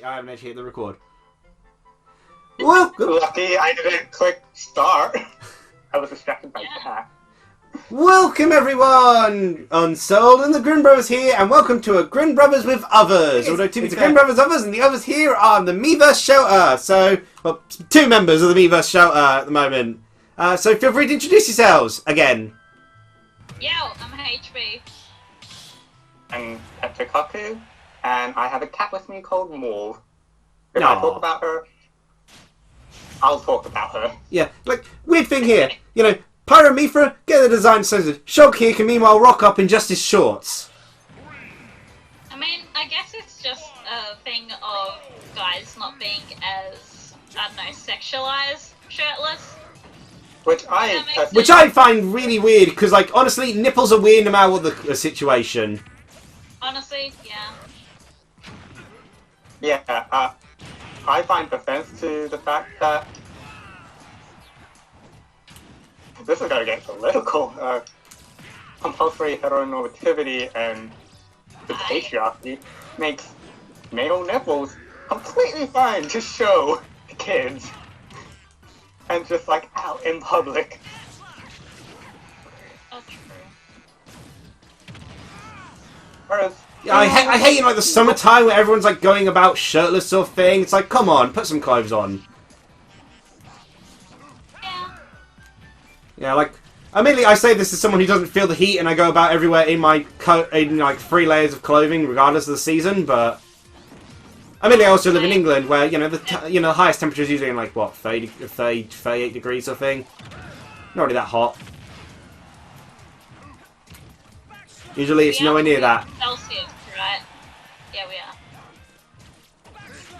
I haven't actually hit the record. Welcome. Lucky I didn't click start. I was distracted by cat. Welcome everyone on Souldin, the Grin Brothers here, and welcome to a Grin Brothers with others. Although two the Grin Brothers others, and the others here are the Miiverse Shelter. So, well, two members of the Miiverse Shelter at the moment. So feel free to introduce yourselves again. Yo, I'm HB. I'm Petrikaku, and I have a cat with me called Maul. If I talk about her, I'll talk about her. Yeah, like, weird thing here. You know, Pyro Mithra, get the design says Shulk here can meanwhile rock up in just his shorts. I mean, I guess it's just a thing of guys not being as, I don't know, sexualized shirtless. Which I find really weird, because, like, honestly, nipples are weird no matter what the situation. Honestly, yeah. Yeah, I find offense to the fact that this is gonna get political. Compulsory heteronormativity and the patriarchy makes male nipples completely fine to show kids. And just like out in public. That's true. Whereas, Yeah, I hate in like the summertime where everyone's like going about shirtless sort of thing. It's like, come on, put some clothes on. Yeah. Yeah, like, immediately I say this as someone who doesn't feel the heat, and I go about everywhere in my in like 3 layers of clothing, regardless of the season. But immediately I also live in England, where the highest temperature is usually in like what 38 degrees or thing. Not really that hot. Usually it's nowhere near that. Celsius, right? Yeah, we are.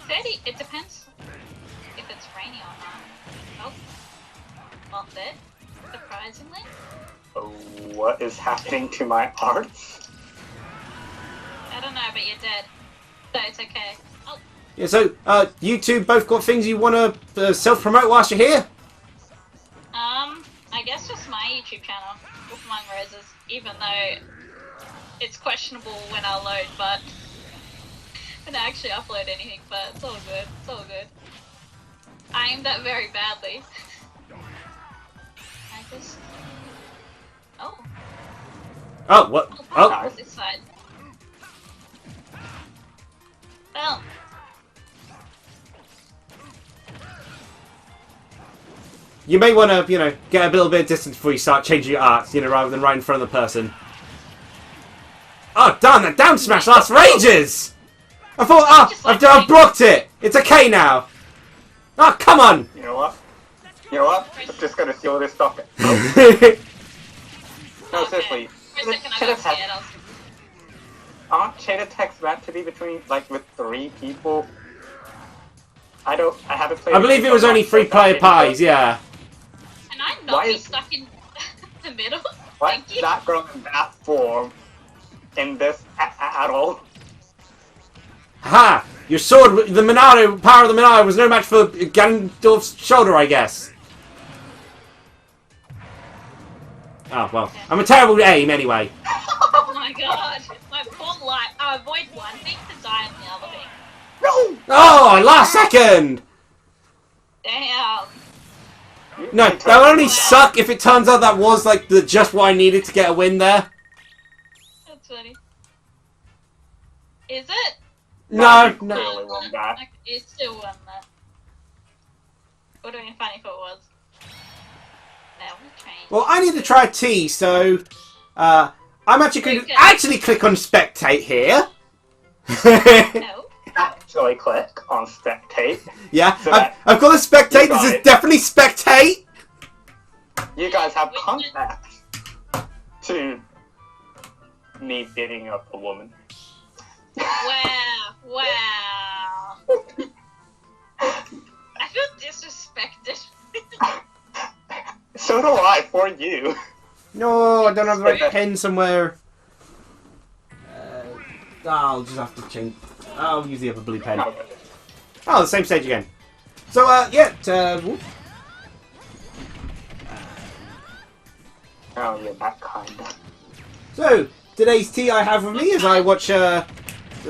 30. It depends if it's rainy or not. Oh, not it. Surprisingly. oh, what is happening to my arts? I don't know, but you're dead. So it's okay. Oh. Yeah, so you two both got things you want to self-promote whilst you're here? I guess just my YouTube channel, Wolf Among Roses, even though it's questionable when I load, but when I actually upload anything, but it's all good, it's all good. I aimed that very badly. I just... Oh. Oh, what? Oh, this side. Well. You may want to, get a little bit of distance before you start changing your arts, rather than right in front of the person. Oh, darn, that down smash lasts for ages! I thought, I've blocked it! It's okay now! Oh, come on! You know what? I'm just gonna steal this stuff. No, seriously. For a second I got scared. Aren't chain attacks meant to be between, like, with 3 people? I haven't played... I believe it was only 3-player pies, yeah. Can I not be stuck in the middle? Why is that girl in that form in this at all? Ha! Your sword, the Monado, power of the Monado was no match for Gandalf's shoulder, I guess. Oh, well. I'm a terrible aim, anyway. Oh my god. My poor life. I avoid one thing to die in the other thing. No! Oh, last second! Damn. No, that would only suck if it turns out that was, like, just what I needed to get a win there. That's funny. Is it? No. Clearly won that. You still won that. Would have been funny if it was. That will change. Well, I need to try tea, so I'm actually going to click on spectate here. No. Actually click on spectate. Yeah, So I've got a spectate. This is definitely spectate. You guys have contact to me beating up a woman. Wow. I feel disrespected. So do I, for you. No, I don't have the right pen somewhere. I'll just have to change. I'll use the other blue pen. Oh, the same stage again. So, yeah. Oh, you're that kind. So, today's tea I have with me as I watch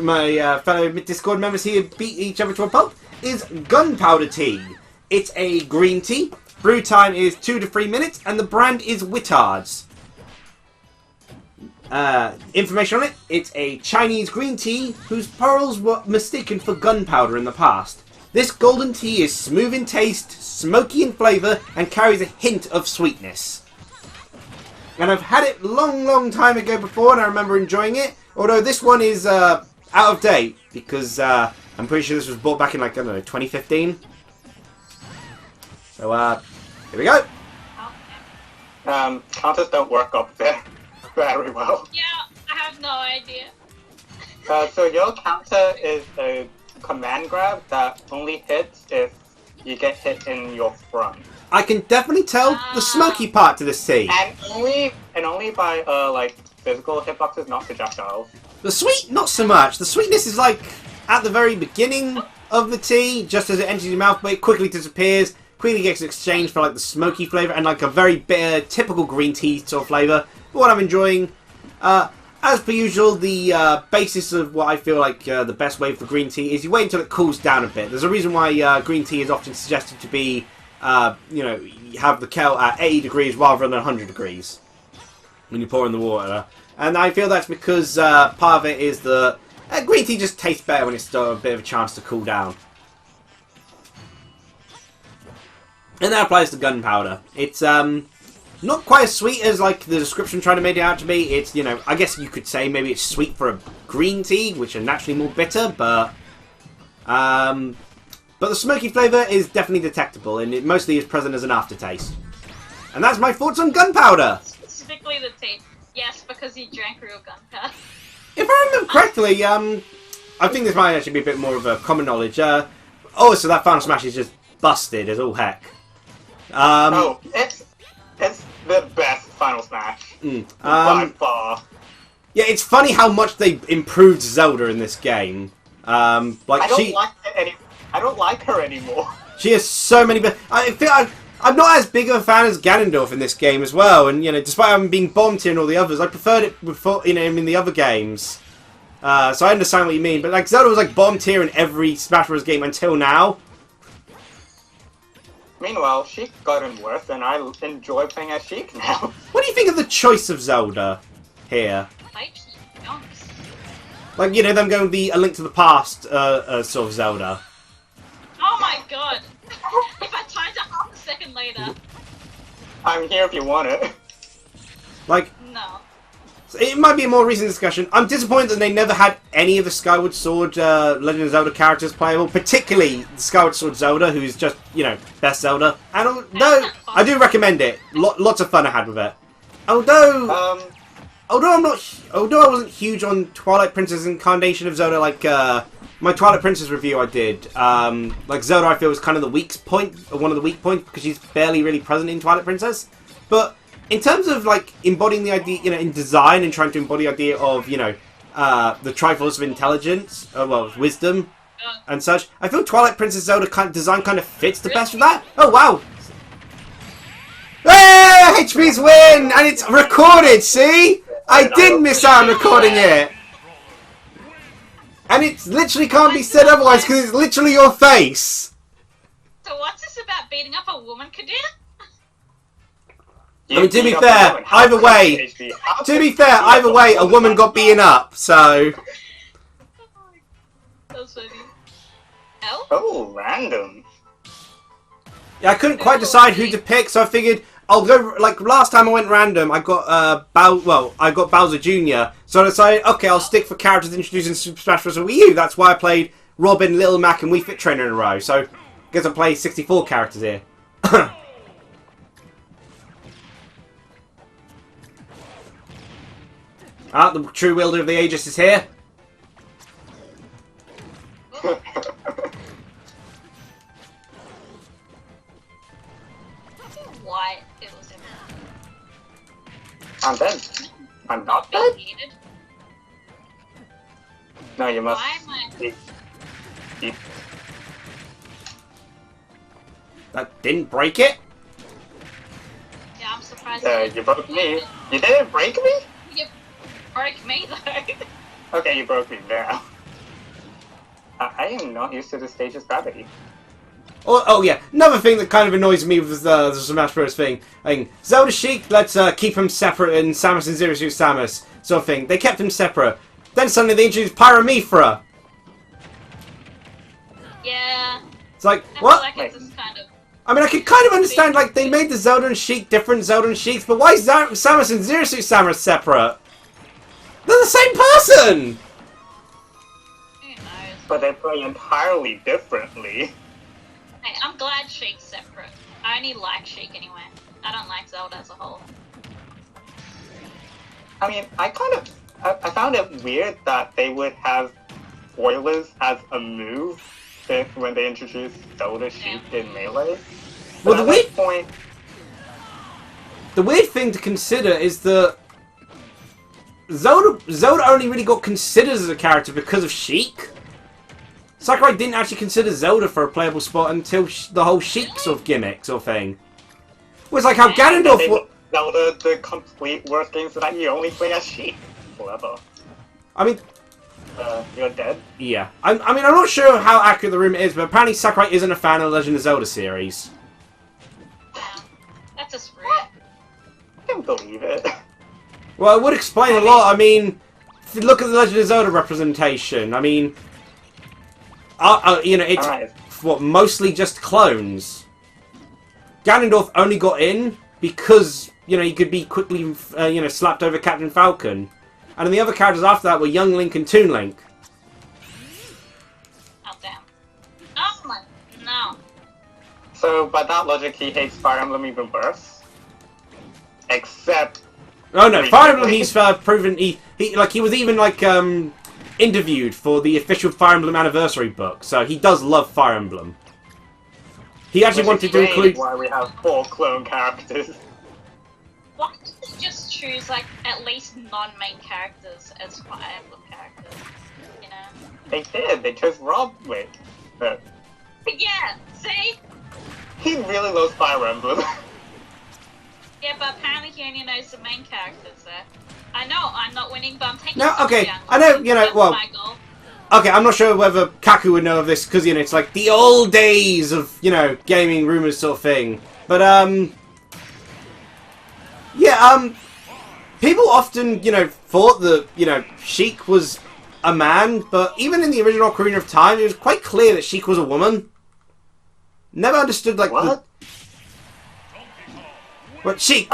my fellow Discord members here beat each other to a pulp, is Gunpowder Tea. It's a green tea. Brew time is 2 to 3 minutes, and the brand is Whittards. Information on it: it's a Chinese green tea whose pearls were mistaken for gunpowder in the past. This golden tea is smooth in taste, smoky in flavour, and carries a hint of sweetness. And I've had it long time ago before, and I remember enjoying it. Although this one is out of date, because I'm pretty sure this was bought back in, like, I don't know, 2015. So, here we go. Counters don't work up there very well. Yeah, I have no idea. So your counter is a command grab that only hits if you get hit in your front. I can definitely tell the smoky part to this tea. And only by like physical hitboxes, not projectiles. The sweet, not so much. The sweetness is like at the very beginning of the tea, just as it enters your mouth, but it quickly disappears. Quickly gets exchanged for like the smoky flavour and like a very bitter, typical green tea sort of flavour. But what I'm enjoying, as per usual, the basis of what I feel like the best way for green tea is you wait until it cools down a bit. There's a reason why green tea is often suggested to be, you know, you have the kettle at 80 degrees rather than 100 degrees when you pour in the water. And I feel that's because part of it is the green tea just tastes better when it's still a bit of a chance to cool down. And that applies to gunpowder. It's not quite as sweet as like the description tried to make it out to be. It's, you know, I guess you could say maybe it's sweet for a green tea, which are naturally more bitter, but the smoky flavour is definitely detectable, and it mostly is present as an aftertaste. And that's my thoughts on gunpowder. Specifically the tea. Yes, because you drank real gunpowder. If I remember correctly, I think this might actually be a bit more of a common knowledge. Oh, so that Final Smash is just busted as all heck. It's the best Final Smash by far. Yeah, it's funny how much they improved Zelda in this game. I don't like her anymore. She has so many. I feel I'm not as big of a fan as Ganondorf in this game as well. And you know, despite having been bombed here and all the others, I preferred it before, you know, in the other games. So I understand what you mean. But like Zelda was like bomb tier in every Smash Bros. Game until now. Meanwhile, Sheik gotten worse, and I enjoy playing as Sheik now. What do you think of the choice of Zelda here? Like, you know, them going the A Link to the Past sort of Zelda. Oh my god! If I tried to half a second later. I'm here if you want it. Like, no. It might be a more recent discussion. I'm disappointed that they never had any of the Skyward Sword Legend of Zelda characters playable, particularly Skyward Sword Zelda, who's just, you know, best Zelda. And although I do recommend it, lots of fun I had with it. Although I wasn't huge on Twilight Princess Incarnation of Zelda, like my Twilight Princess review I did, like Zelda I feel was kind of the weak point, or one of the weak points, because she's barely really present in Twilight Princess. But in terms of like embodying the idea, you know, in design and trying to embody the idea of, you know, the Triforce of Intelligence, wisdom and such, I feel Twilight Princess Zelda design kind of fits the best with that. Oh wow! Hey, HP's win, and it's recorded. See, I did miss out on recording it, and it literally can't be said otherwise because it's literally your face. So what's this about beating up a woman, Kadir? I mean, to be fair, either way, a woman got beaten up, so. That's funny. Oh, random. Yeah, I couldn't quite decide who to pick, so I figured I'll go. Like last time I went random, I got I got Bowser Jr. So I decided, okay, I'll stick for characters introduced in Super Smash Bros. Wii U. That's why I played Robin, Little Mac, and Wii Fit Trainer in a row. So I guess I play 64 characters here. The true wielder of the Aegis is here. Why it was in I'm dead. I'm not dead. needed. No, you must. Why am I? That didn't break it. Yeah, I'm surprised. You broke me. You didn't break me? You broke me though. Okay, you broke me now. I am not used to the stage's gravity. Oh yeah, another thing that kind of annoys me with the Smash Bros. Thing. Zelda Sheik, let's keep them separate in Samus and Zero Suit Samus, sort of thing. They kept them separate. Then suddenly they introduced Pyra. Yeah. It's like, I what? feel like it's just kind of... I mean, I could kind of understand, like, they made the Zelda and Sheik different Zelda and Sheiks, but why is Samus and Zero Suit Samus separate? They're the same person! Who knows? But they play entirely differently. Hey, I'm glad Sheik's separate. I only like Sheik anyway. I don't like Zelda as a whole. I mean, I found it weird that they would have spoilers as a move when they introduced Zelda Sheik in Melee. Well, But at that point, the weird thing to consider is that Zelda only really got considered as a character because of Sheik. Sakurai didn't actually consider Zelda for a playable spot until the whole Sheik sort of gimmick sort of thing. It was like how Ganondorf was... Zelda, the complete workings that you only play as Sheik forever. I mean... You're dead? Yeah. I mean, I'm not sure how accurate the rumor is, but apparently Sakurai isn't a fan of the Legend of Zelda series. Yeah. That's just rude. I don't believe it. Well, it would explain a lot. I mean, if you look at the Legend of Zelda representation, I mean... you know, it's Alright. what, mostly just clones. Ganondorf only got in because, you know, he could be quickly, you know, slapped over Captain Falcon. And then the other characters after that were Young Link and Toon Link. Oh, damn. Oh, my... No. So, by that logic, he hates Fire Emblem even worse. Except... Oh no, Fire Emblem, he's proven, he was even, like, interviewed for the official Fire Emblem anniversary book, so he does love Fire Emblem. He actually wanted to include... why we have 4 clone characters. Why did they just choose, like, at least non-main characters as Fire Emblem characters? You know? They did. They chose Rob. Wait. Yeah, see? He really loves Fire Emblem. Yeah, but apparently he only knows the main characters there. I know I'm not winning, but I'm taking No, okay, down. I know, you know, That's well... my goal. Okay, I'm not sure whether Kaku would know of this, because, you know, it's like the old days of, you know, gaming rumors sort of thing. But, yeah, people often, you know, thought that, you know, Sheik was a man, but even in the original Ocarina of Time, it was quite clear that Sheik was a woman. Never understood, like, What? What, Sheik?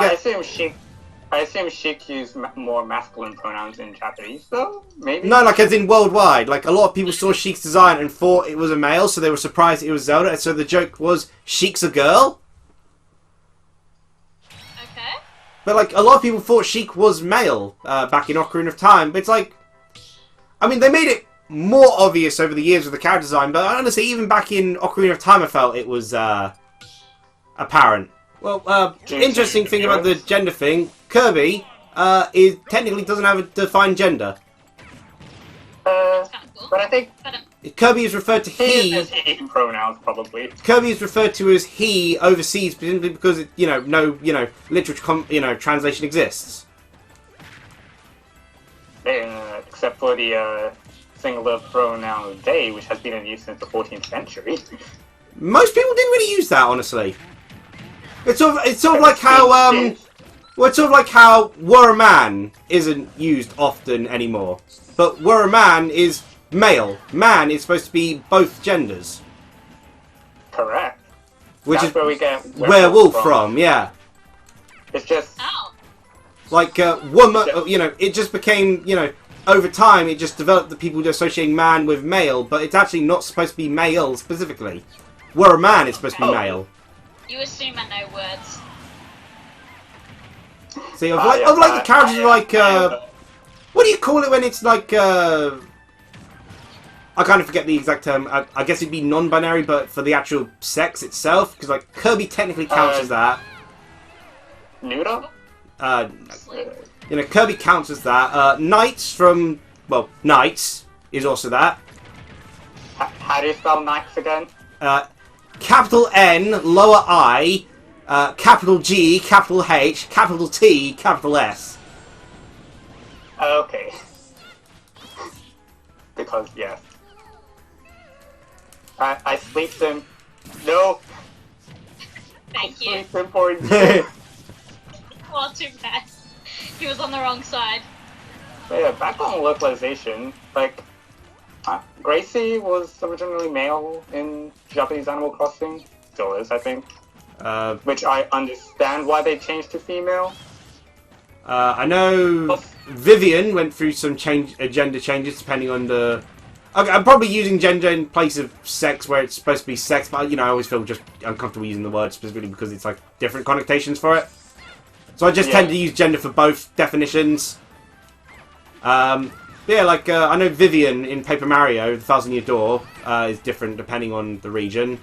I assume Sheik used more masculine pronouns in Japanese, though? Maybe? No, like, as in worldwide. Like, a lot of people saw Sheik's design and thought it was a male, so they were surprised it was Zelda, and so the joke was, Sheik's a girl? Okay. But, like, a lot of people thought Sheik was male back in Ocarina of Time. But it's like... I mean, they made it more obvious over the years with the character design. But honestly, even back in Ocarina of Time, I felt it was apparent. Well, interesting thing about the gender thing. Kirby is technically doesn't have a defined gender. That's kind of cool. But I think But, Kirby is referred to he he. is he pronouns, probably. Kirby is referred to as he overseas simply because it, you know, no, you know, literal translation exists. Except for the singular pronoun they, which has been in use since the 14th century. Most people didn't really use that, honestly. It's sort of like how well, it's sort of like how "were a man" isn't used often anymore, but "were a man" is male. Man is supposed to be both genders. Correct. Which That's is where we get werewolf from, yeah. It's just oh. Like, woman, you know, it just became, you know, over time, it just developed that people associating man with male, but it's actually not supposed to be male specifically. Where a man is supposed to be male. You assume I know words. See, of like the characters like, what do you call it when it's like, I kind of forget the exact term. I guess it'd be non-binary, but for the actual sex itself, because like Kirby technically counts as that. Neuter? You know, Kirby counts as that. Knights from, well, Knights is also that. How do you spell knights again? Capital N, lower I, capital G, capital H, capital T, capital S. Okay. Because, yes. I sleep sim. No. Thank you. Sleep sim for you. Well, too bad. He was on the wrong side. But yeah, back on localization, like, Gracie was originally male in Japanese Animal Crossing. Still is, I think. Which I understand why they changed to female. I know Vivian went through some gender changes depending on the... Okay, I'm probably using gender in place of sex where it's supposed to be sex, but, you know, I always feel just uncomfortable using the word specifically because it's, like, different connotations for it. So I just tend to use gender for both definitions. Yeah, like, I know Vivian in Paper Mario, the Thousand Year Door, is different depending on the region.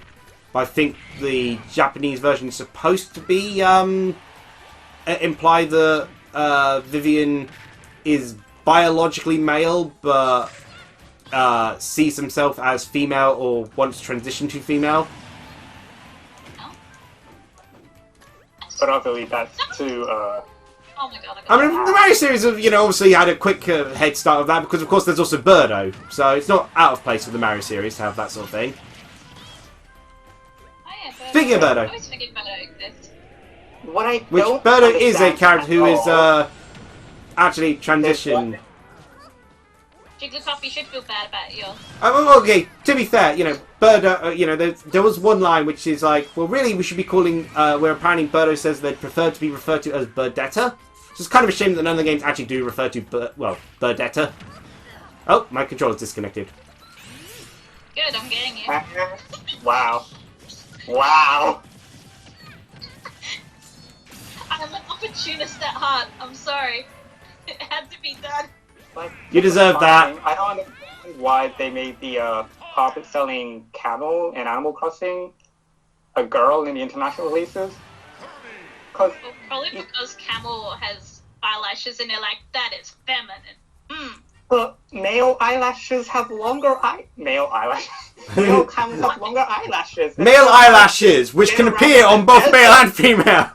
But I think the Japanese version is supposed to be, imply that Vivian is biologically male, but sees himself as female or wants to transition to female. But I believe that's to, Oh my god, I mean, the Mario series have, you know, obviously had a quick head start of that because, of course, there's also Birdo. So it's not out of place for the Mario series to have that sort of thing. Oh yeah, Birdo. Speaking of Birdo. I always forget Birdo exists. what I Which don't Birdo is a understand character who at is all actually transitioned. Jigglypuff, you should feel bad about your... Okay, to be fair, you know, Birdo, you know, there was one line which is like, well, really, we should be calling, where apparently Birdo says they'd prefer to be referred to as Birdetta. So it's kind of a shame that none of the games actually do refer to, Birdetta. Oh, my controller's disconnected. Good, I'm getting you. Wow. Wow. I'm an opportunist at heart. I'm sorry. It had to be done. Like, You deserve that. I don't understand why they made the carpet selling camel in Animal Crossing a girl in the international releases. Well, probably because Camel has eyelashes and they're like, that is feminine. But male eyelashes have longer male eyelashes. Male camels have longer eyelashes. Male eyelashes, which can appear on both male and female.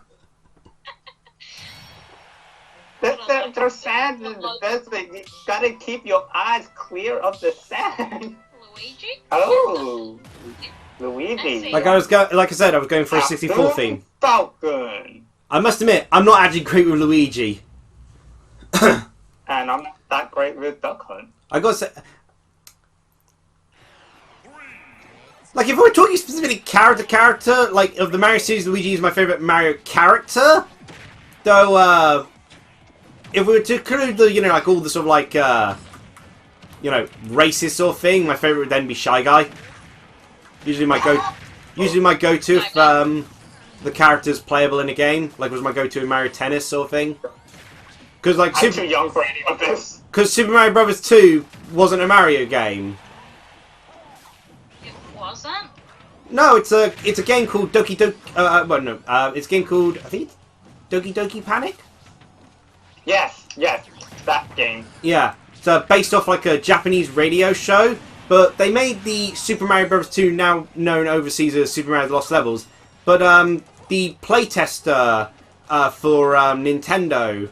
They're sand in the desert. You gotta keep your eyes clear of the sand. Luigi? Oh, Luigi. Like I said, I was going for a 64 theme. Falcon. I must admit, I'm not actually great with Luigi. And I'm not that great with Duck Hunt. I gotta say, like if we're talking specifically character, like of the Mario series, Luigi is my favorite Mario character. Though, if we were to include the, you know, like all the sort of like, you know, racist sort of thing, my favorite would then be Shy Guy. Usually my go-to if the character's playable in a game, like was my go-to in Mario Tennis sort of thing. Because like I'm too young for any of this. Because Super Mario Bros. 2 wasn't a Mario game. It wasn't? No, it's a game called Doki Doki. Well, no, it's a game called, I think it's Doki Doki Panic. Yes, that game. Yeah, it's based off like a Japanese radio show, but they made the Super Mario Bros. 2, now known overseas as Super Mario Lost Levels. But the playtester for Nintendo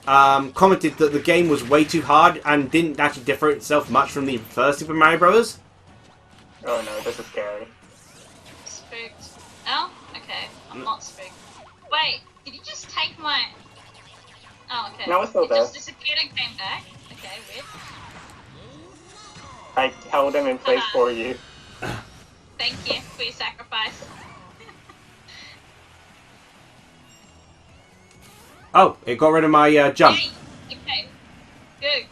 commented that the game was way too hard and didn't actually differ itself much from the first Super Mario Bros. Oh no, this is scary. Spooked. Oh? Okay, I'm not spooked. Wait, did you just take my... Oh, okay. No, it's still there. It just disappeared and came back? Okay, weird. I held him in place for you. Thank you for your sacrifice. Oh, it got rid of my jump. Yay. Okay.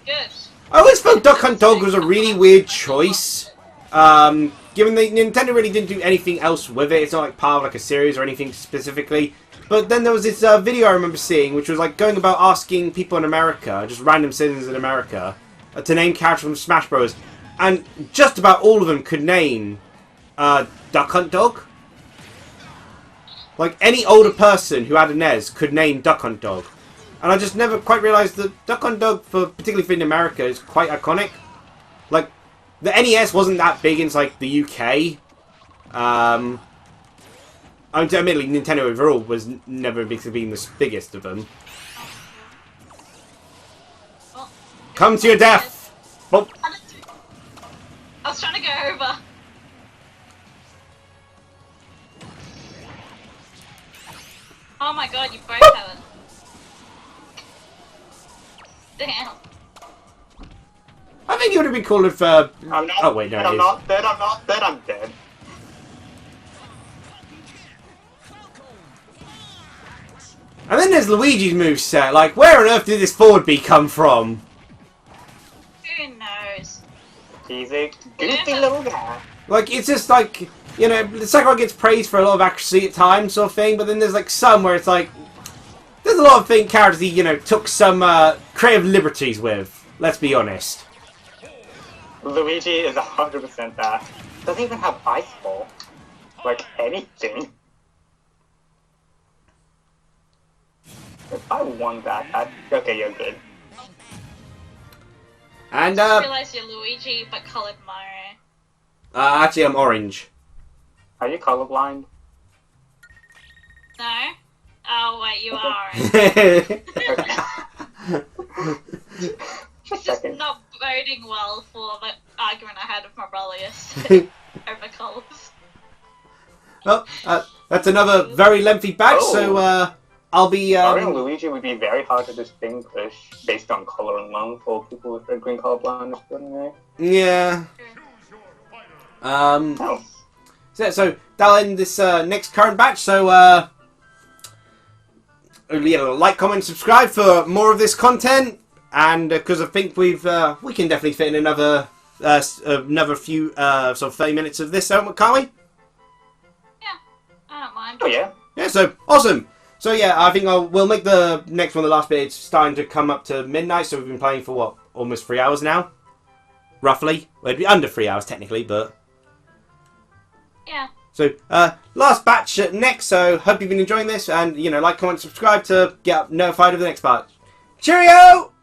Good. I always felt Duck Hunt Dog was a really weird choice. Given that Nintendo really didn't do anything else with it. It's not like part of like a series or anything specifically. But then there was this video I remember seeing, which was like going about asking people in America, just random citizens in America, to name characters from Smash Bros. And just about all of them could name Duck Hunt Dog. Like any older person who had a NES could name Duck Hunt Dog. And I just never quite realised that Duck Hunt Dog, particularly for in America, is quite iconic. Like, the NES wasn't that big in like the UK. Admittedly, Nintendo overall was never being the biggest of them. Well, Come to your death! Oh. I was trying to go over. Oh my god, you both have it. Damn. I think it would have been cool if. I'm not. Oh wait, no, I'm it is. not dead. I'm not dead. I'm dead. And then there's Luigi's moveset. Like, where on earth did this forward B come from? Who knows? He's a goofy little guy. Like, it's just like, you know, the second one gets praised for a lot of accuracy at times, sort of thing, but then there's like some where it's like, there's a lot of characters he, you know, took some creative liberties with. Let's be honest. Luigi is 100% that. Doesn't even have Ice Ball. Like anything. If I won that, okay, you're good. And I just realised you're Luigi, but coloured Mario. actually, I'm orange. Are you colorblind? No? Oh wait, you are. Just It's just second. not boding well for the argument I had with my brother yesterday over colours. Well, that's another very lengthy batch, so I'll be. Mario and Luigi would be very hard to distinguish based on color alone for people with red green color blindness, wouldn't they? Yeah. No. So that'll end this next current batch. So like, comment, subscribe for more of this content, and because I think we can definitely fit in another few sort of 30 minutes of this, can't we? Yeah, I don't mind. Oh yeah. Yeah. So awesome. So yeah, I think we'll make the next one the last bit. It's starting to come up to midnight, so we've been playing for what, almost 3 hours now, roughly. Well, it'd be under 3 hours technically, but. Yeah. So, last batch next, so hope you've been enjoying this, and, you know, like, comment, subscribe to get notified of the next part. Cheerio!